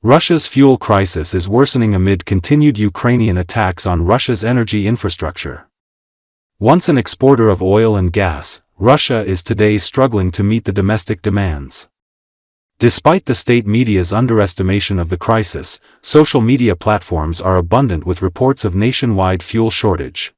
Russia's fuel crisis is worsening amid continued Ukrainian attacks on Russia's energy infrastructure. Once an exporter of oil and gas, Russia is today struggling to meet the domestic demands. Despite the state media's underestimation of the crisis, social media platforms are abundant with reports of nationwide fuel shortage.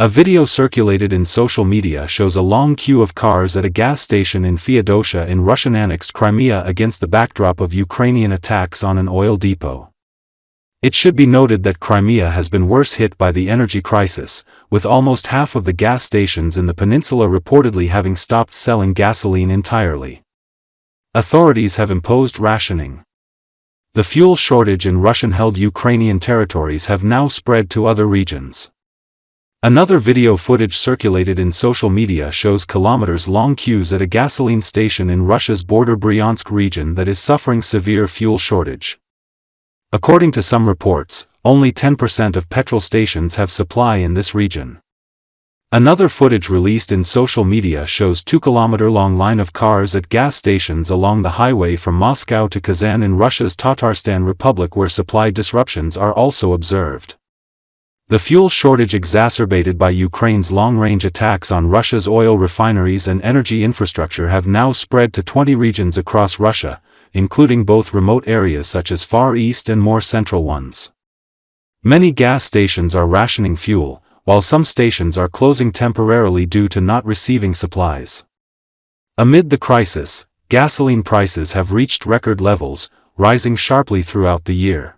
A video circulated in social media shows a long queue of cars at a gas station in Feodosia in Russian-annexed Crimea against the backdrop of Ukrainian attacks on an oil depot. It should be noted that Crimea has been worse hit by the energy crisis, with almost half of the gas stations in the peninsula reportedly having stopped selling gasoline entirely. Authorities have imposed rationing. The fuel shortage in Russian-held Ukrainian territories have now spread to other regions. Another video footage circulated in social media shows kilometers-long queues at a gasoline station in Russia's border Bryansk region that is suffering severe fuel shortage. According to some reports, only 10% of petrol stations have supply in this region. Another footage released in social media shows 2-kilometer-long line of cars at gas stations along the highway from Moscow to Kazan in Russia's Tatarstan Republic, where supply disruptions are also observed. The fuel shortage exacerbated by Ukraine's long-range attacks on Russia's oil refineries and energy infrastructure have now spread to 20 regions across Russia, including both remote areas such as Far East and more central ones. Many gas stations are rationing fuel, while some stations are closing temporarily due to not receiving supplies. Amid the crisis, gasoline prices have reached record levels, rising sharply throughout the year.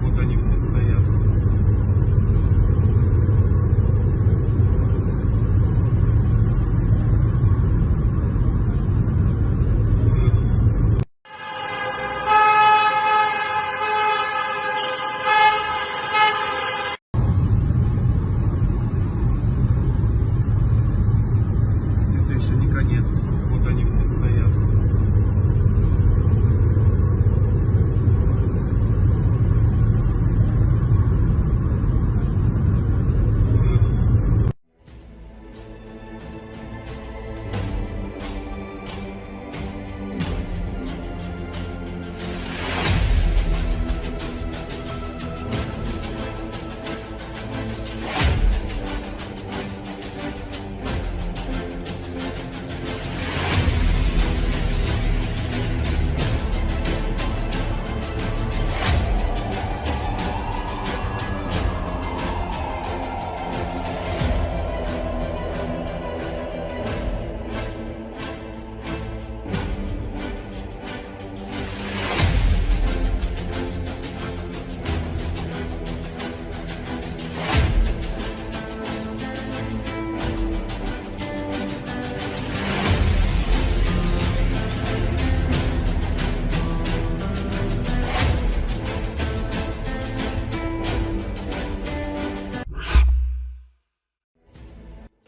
Вот они все стоят. Ужас. Это еще не конец. Вот они все стоят.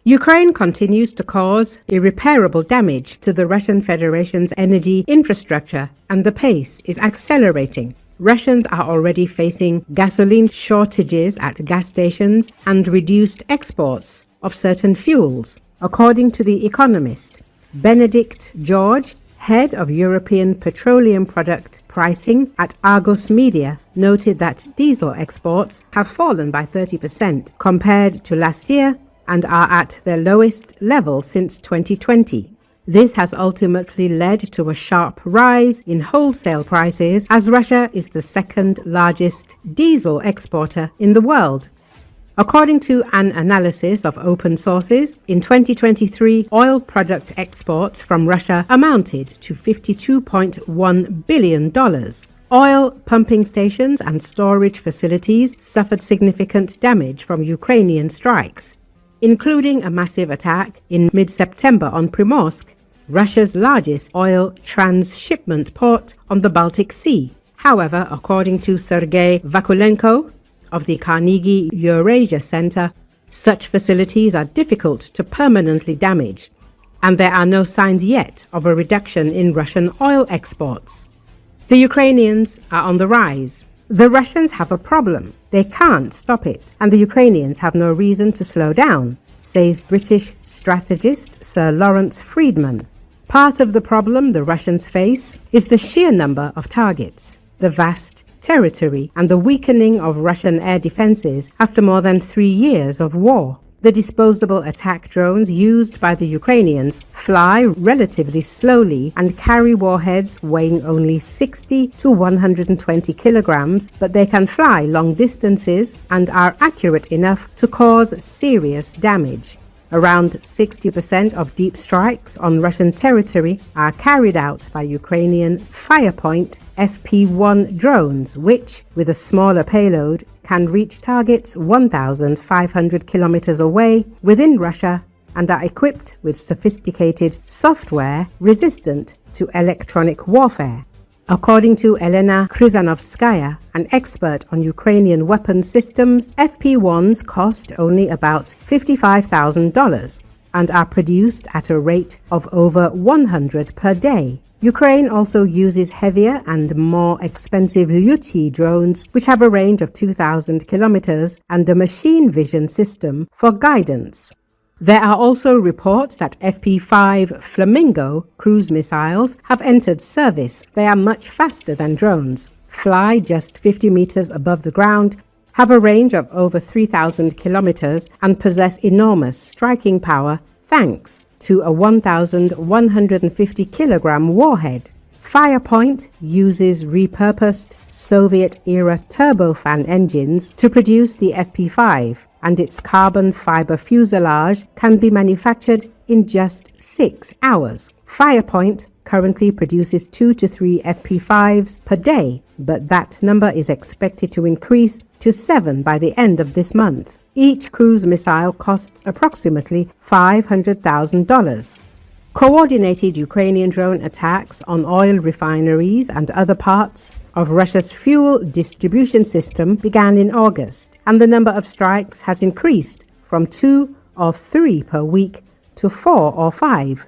Ukraine continues to cause irreparable damage to the Russian Federation's energy infrastructure, and the pace is accelerating. Russians are already facing gasoline shortages at gas stations and reduced exports of certain fuels. According to The Economist, Benedict George, head of European petroleum product pricing at Argus Media, noted that diesel exports have fallen by 30% compared to last year and are at their lowest level since 2020. This has ultimately led to a sharp rise in wholesale prices, as Russia is the second largest diesel exporter in the world. According to an analysis of open sources, in 2023, oil product exports from Russia amounted to $52.1 billion. Oil pumping stations and storage facilities suffered significant damage from Ukrainian strikes, including a massive attack in mid-September on Primorsk, Russia's largest oil transshipment port on the Baltic Sea, However, according to Sergei Vakulenko of the Carnegie Eurasia Center, such facilities are difficult to permanently damage, and there are no signs yet of a reduction in Russian oil exports. The Ukrainians are on the rise. The Russians have a problem. They can't stop it, and the Ukrainians have no reason to slow down, says British strategist Sir Lawrence Freedman. Part of the problem the Russians face is the sheer number of targets, the vast territory, and the weakening of Russian air defenses after more than 3 years of war. The disposable attack drones used by the Ukrainians fly relatively slowly and carry warheads weighing only 60 to 120 kilograms, but they can fly long distances and are accurate enough to cause serious damage. Around 60% of deep strikes on Russian territory are carried out by Ukrainian Firepoint FP-1 drones, which, with a smaller payload, can reach targets 1,500 kilometers away within Russia and are equipped with sophisticated software resistant to electronic warfare. According to Elena Kryzanovskaya, an expert on Ukrainian weapons systems, FP-1s cost only about $55,000 and are produced at a rate of over 100 per day. Ukraine also uses heavier and more expensive Lyuti drones, which have a range of 2,000 kilometers and a machine vision system for guidance. There are also reports that FP-5 Flamingo cruise missiles have entered service. They are much faster than drones, fly just 50 meters above the ground, have a range of over 3,000 kilometers, and possess enormous striking power thanks to a 1,150 kilogram warhead. Firepoint uses repurposed Soviet-era turbofan engines to produce the FP-5, and its carbon fiber fuselage can be manufactured in just 6 hours. Firepoint currently produces 2 to 3 FP-5s per day, but that number is expected to increase to 7 by the end of this month. Each cruise missile costs approximately $500,000. Coordinated Ukrainian drone attacks on oil refineries and other parts of Russia's fuel distribution system began in August, and the number of strikes has increased from 2 or 3 per week to 4 or 5